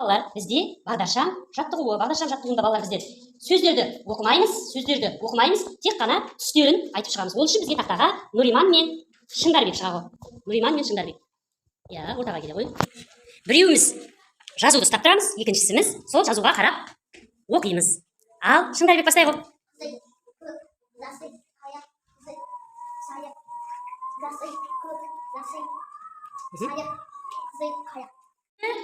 Балалар, бізде бағдаршам жаттығуы. Бағдаршам жаттығуында балалар біздер сөздерді оқымаймыз, тек қана түстерін айтып шығамыз. Ол үшін бізге тақтаға Нұриман мен Шыңдарбек шыға ғой. Нұриман мен Шыңдарбек. Иә, ортаға келе ғой. Біреуіміз жазуды ұстап тұрамыз, екіншісіміз сол жазуға қарап оқимыз. Ал Шыңдарбек бастай ғой.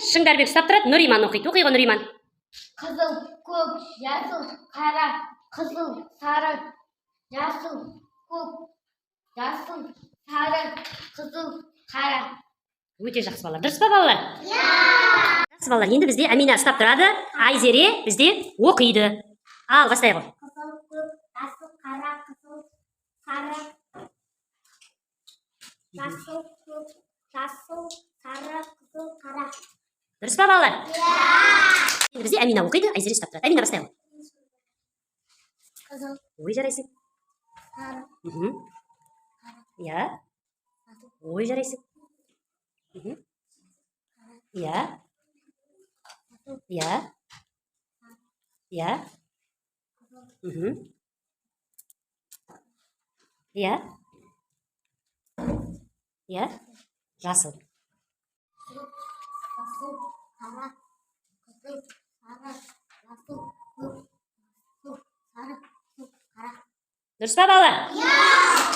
Шыңдарбек ұстап тұрады, Нұриман оқиды. Оқи ғой, Нұриман. Қызыл, көк, жасыл, қара, қызыл, сары, жасыл, көк, жасыл, сары, қызыл, қара. Өте жақсы балалар. Дұрыс па, балалар? Жақсы балалар. Енді бізде Амина ұстап тұрады, Айзере бізде оқиды. Ал, бастай ғой. Қызыл, көк, жасыл, қара, қызыл, сары, жасыл, көк, жасыл, сары, қызыл, қара. Дұрыс па, балалар? Енді бізде Амина оқиды, Айзере ұстап тұрады. Амина бастай ғой. Қызыл, Ой, жарайсың. сары, Иә. Ой, жарайсың. Иә. Иә. Иә. Иә. Иә. Жасыл. жасыл, қара, қызыл, сары, жасыл, көк, жасыл, сары, қызыл, қара. Дұрыс па, балалар?